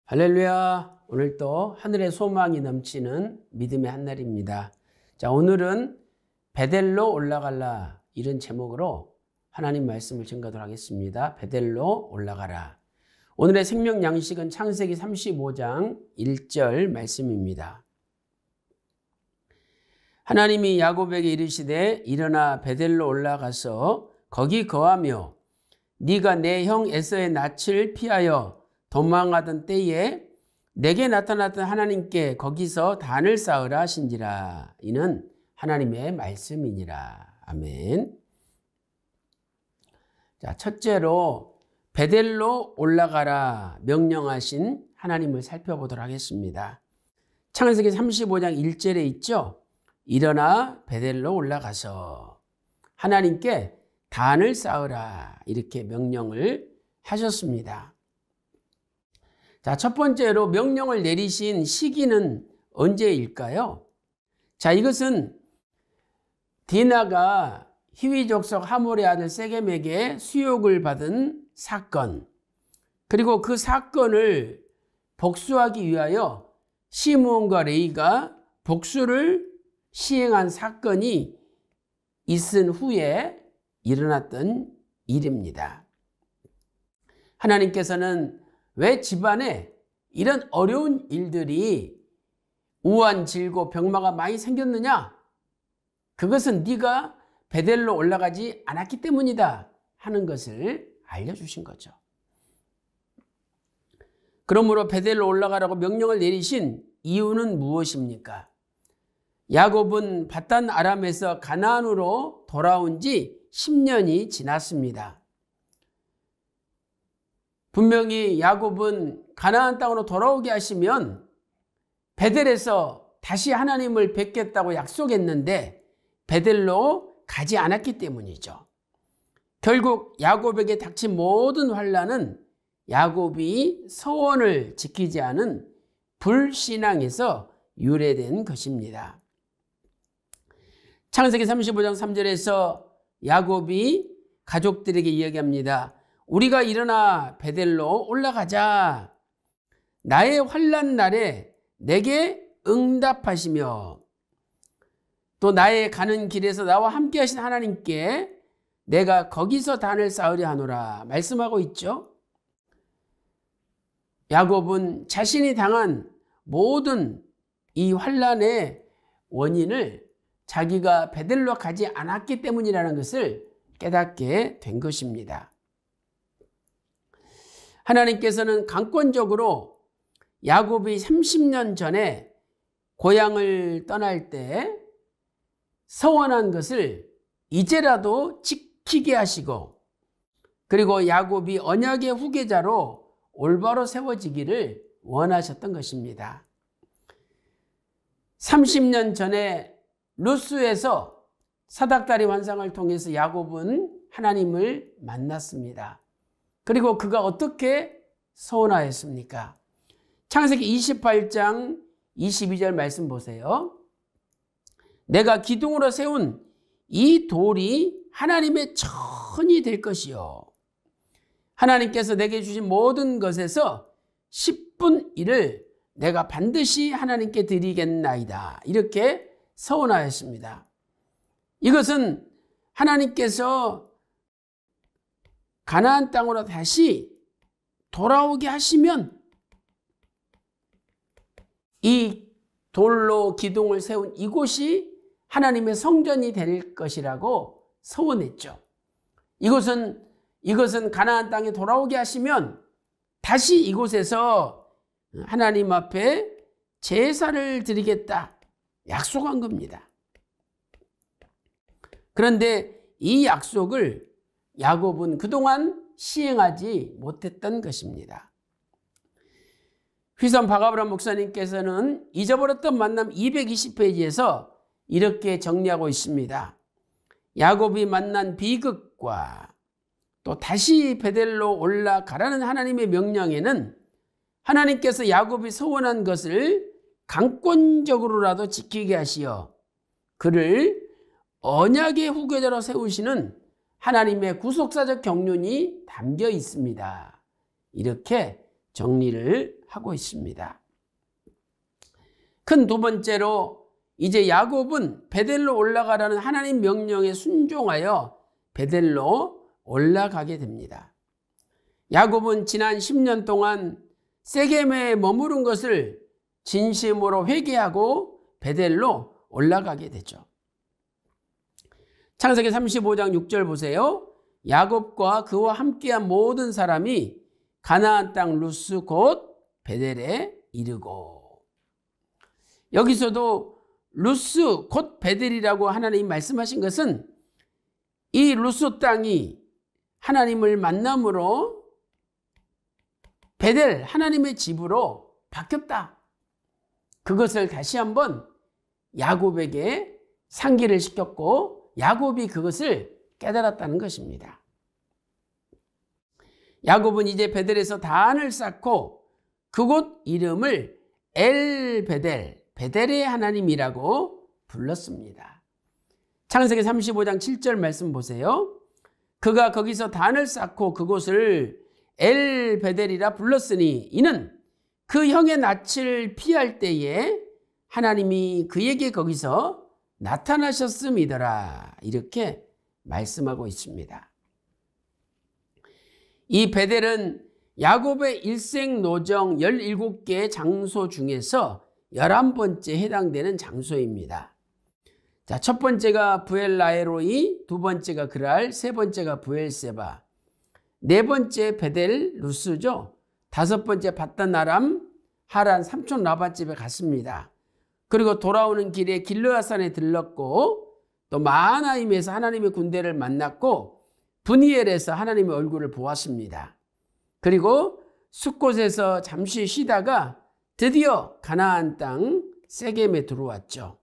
할렐루야. 오늘 또 하늘의 소망이 넘치는 믿음의 한날입니다. 자, 오늘은 베델로 올라갈라 이런 제목으로 하나님 말씀을 증거하도록 하겠습니다. 베델로 올라가라. 오늘의 생명 양식은 창세기 35장 1절 말씀입니다. 하나님이 야곱에게 이르시되 일어나 베델로 올라가서 거기 거하며 네가 내 형 에서의 낯을 피하여 도망하던 때에 내게 나타났던 하나님께 거기서 단을 쌓으라 하신지라. 이는 하나님의 말씀이니라. 아멘. 자, 첫째로 베델로 올라가라 명령하신 하나님을 살펴보도록 하겠습니다. 창세기 35장 1절에 있죠. 일어나 베델로 올라가서 하나님께 단을 쌓으라 이렇게 명령을 하셨습니다. 자, 첫 번째로 명령을 내리신 시기는 언제일까요? 자, 이것은 디나가 히위 족속 하몰의 아들 세겜에게 수욕을 받은 사건, 그리고 그 사건을 복수하기 위하여 시므온과 레위가 복수를 시행한 사건이 있은 후에 일어났던 일입니다. 하나님께서는 왜 집안에 이런 어려운 일들이 우환, 질고, 병마가 많이 생겼느냐? 그것은 네가 베델로 올라가지 않았기 때문이다 하는 것을 알려주신 거죠. 그러므로 베델로 올라가라고 명령을 내리신 이유는 무엇입니까? 야곱은 밧단 아람에서 가나안으로 돌아온 지 10년이 지났습니다. 분명히 야곱은 가나안 땅으로 돌아오게 하시면 베델에서 다시 하나님을 뵙겠다고 약속했는데 베델로 가지 않았기 때문이죠. 결국 야곱에게 닥친 모든 환난은 야곱이 서원을 지키지 않은 불신앙에서 유래된 것입니다. 창세기 35장 3절에서 야곱이 가족들에게 이야기합니다. 우리가 일어나 베델로 올라가자. 나의 환난 날에 내게 응답하시며 또 나의 가는 길에서 나와 함께 하신 하나님께 내가 거기서 단을 쌓으려 하노라 말씀하고 있죠. 야곱은 자신이 당한 모든 이 환난의 원인을 자기가 베델로 가지 않았기 때문이라는 것을 깨닫게 된 것입니다. 하나님께서는 강권적으로 야곱이 30년 전에 고향을 떠날 때 서원한 것을 이제라도 지키게 하시고, 그리고 야곱이 언약의 후계자로 올바로 세워지기를 원하셨던 것입니다. 30년 전에 루스에서 사닥다리 환상을 통해서 야곱은 하나님을 만났습니다. 그리고 그가 어떻게 서원하였습니까? 창세기 28장 22절 말씀 보세요. 내가 기둥으로 세운 이 돌이 하나님의 천이 될 것이요. 하나님께서 내게 주신 모든 것에서 10분 1을 내가 반드시 하나님께 드리겠나이다. 이렇게 서원하였습니다. 이것은 하나님께서 가나안 땅으로 다시 돌아오게 하시면 이 돌로 기둥을 세운 이곳이 하나님의 성전이 될 것이라고 서원했죠. 이것은 가나안 땅에 돌아오게 하시면 다시 이곳에서 하나님 앞에 제사를 드리겠다 약속한 겁니다. 그런데 이 약속을 야곱은 그동안 시행하지 못했던 것입니다. 휘선 박아브람 목사님께서는 잊어버렸던 만남 220페이지에서 이렇게 정리하고 있습니다. 야곱이 만난 비극과 또 다시 베델로 올라가라는 하나님의 명령에는 하나님께서 야곱이 서원한 것을 강권적으로라도 지키게 하시어 그를 언약의 후계자로 세우시는 하나님의 구속사적 경륜이 담겨 있습니다. 이렇게 정리를 하고 있습니다. 큰 두 번째로 이제 야곱은 베델로 올라가라는 하나님 명령에 순종하여 베델로 올라가게 됩니다. 야곱은 지난 10년 동안 세겜에 머무른 것을 진심으로 회개하고 베델로 올라가게 되죠. 창세기 35장 6절 보세요. 야곱과 그와 함께한 모든 사람이 가나안 땅 루스 곧 베델에 이르고. 여기서도 루스 곧 베델이라고 하나님이 말씀하신 것은 이 루스 땅이 하나님을 만남으로 베델 하나님의 집으로 바뀌었다. 그것을 다시 한번 야곱에게 상기를 시켰고 야곱이 그것을 깨달았다는 것입니다. 야곱은 이제 베델에서 단을 쌓고 그곳 이름을 엘 베델, 베델의 하나님이라고 불렀습니다. 창세기 35장 7절 말씀 보세요. 그가 거기서 단을 쌓고 그곳을 엘 베델이라 불렀으니 이는 그 형의 낯을 피할 때에 하나님이 그에게 거기서 나타나셨음이더라. 이렇게 말씀하고 있습니다. 이 베델은 야곱의 일생 노정 17개의 장소 중에서 11번째 해당되는 장소입니다. 자, 첫 번째가 부엘라헤로이, 두 번째가 그랄, 세 번째가 부엘세바, 네 번째 베델 루스죠. 다섯 번째 바단 아람 하란 삼촌 라반 집에 갔습니다. 그리고 돌아오는 길에 길르앗산에 들렀고 또 마하나임에서 하나님의 군대를 만났고 브니엘에서 하나님의 얼굴을 보았습니다. 그리고 숫곳에서 잠시 쉬다가 드디어 가나안 땅 세겜에 들어왔죠.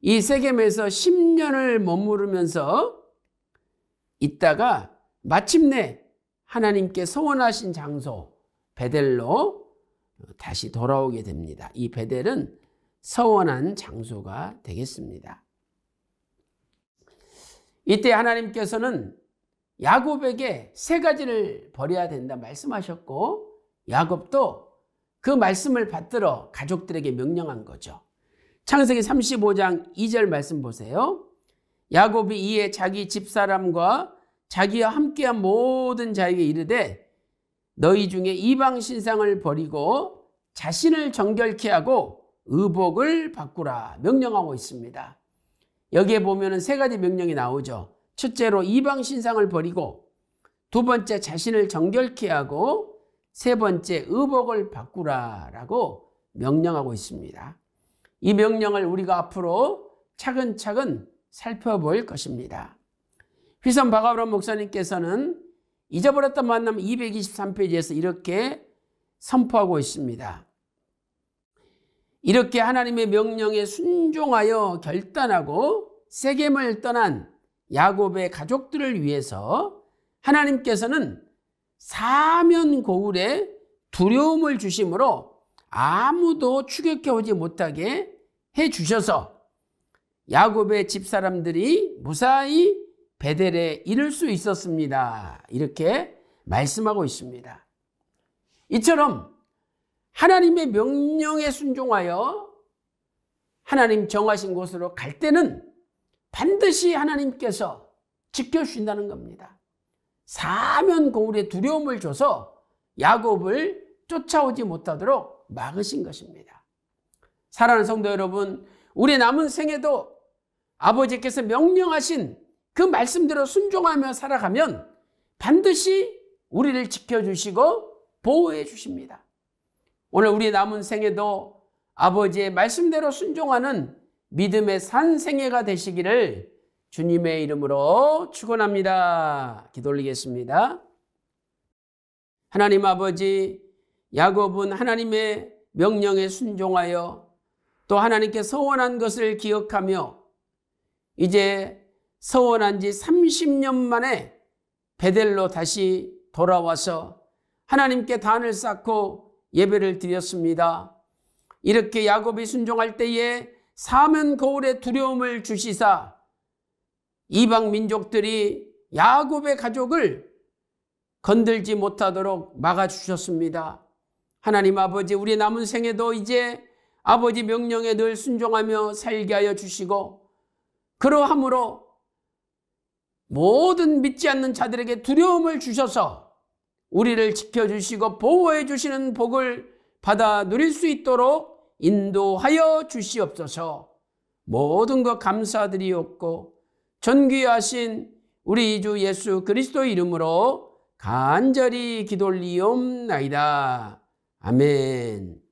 이 세겜에서 10년을 머무르면서 있다가 마침내 하나님께 서원하신 장소 베델로 다시 돌아오게 됩니다. 이 베델은 서원한 장소가 되겠습니다. 이때 하나님께서는 야곱에게 세 가지를 버려야 된다 말씀하셨고 야곱도 그 말씀을 받들어 가족들에게 명령한 거죠. 창세기 35장 2절 말씀 보세요. 야곱이 이에 자기 집사람과 자기와 함께한 모든 자에게 이르되 너희 중에 이방 신상을 버리고 자신을 정결케 하고 의복을 바꾸라 명령하고 있습니다. 여기에 보면은 세 가지 명령이 나오죠. 첫째로 이방 신상을 버리고, 두 번째 자신을 정결케 하고, 세 번째 의복을 바꾸라라고 명령하고 있습니다. 이 명령을 우리가 앞으로 차근차근 살펴볼 것입니다. 휘선 박아브람 목사님께서는 잊어버렸던 만남 223페이지에서 이렇게 선포하고 있습니다. 이렇게 하나님의 명령에 순종하여 결단하고 세겜을 떠난 야곱의 가족들을 위해서 하나님께서는 사면 고울에 두려움을 주심으로 아무도 추격해 오지 못하게 해 주셔서 야곱의 집사람들이 무사히 베델에 이를 수 있었습니다. 이렇게 말씀하고 있습니다. 이처럼 하나님의 명령에 순종하여 하나님 정하신 곳으로 갈 때는 반드시 하나님께서 지켜주신다는 겁니다. 사면 고울에 두려움을 줘서 야곱을 쫓아오지 못하도록 막으신 것입니다. 사랑하는 성도 여러분, 우리 남은 생에도 아버지께서 명령하신 그 말씀대로 순종하며 살아가면 반드시 우리를 지켜주시고 보호해 주십니다. 오늘 우리 남은 생에도 아버지의 말씀대로 순종하는 믿음의 산 생애가 되시기를 주님의 이름으로 축원합니다. 기도 올리겠습니다. 하나님 아버지, 야곱은 하나님의 명령에 순종하여 또 하나님께 서원한 것을 기억하며 이제 서원한 지 30년 만에 베델로 다시 돌아와서 하나님께 단을 쌓고 예배를 드렸습니다. 이렇게 야곱이 순종할 때에 사면 거울의 두려움을 주시사 이방 민족들이 야곱의 가족을 건들지 못하도록 막아주셨습니다. 하나님 아버지, 우리 남은 생에도 이제 아버지 명령에 늘 순종하며 살게 하여 주시고, 그러함으로 모든 믿지 않는 자들에게 두려움을 주셔서 우리를 지켜주시고 보호해 주시는 복을 받아 누릴 수 있도록 인도하여 주시옵소서. 모든 것 감사드리옵고 존귀하신 우리 주 예수 그리스도 이름으로 간절히 기도 올리옵나이다. 아멘.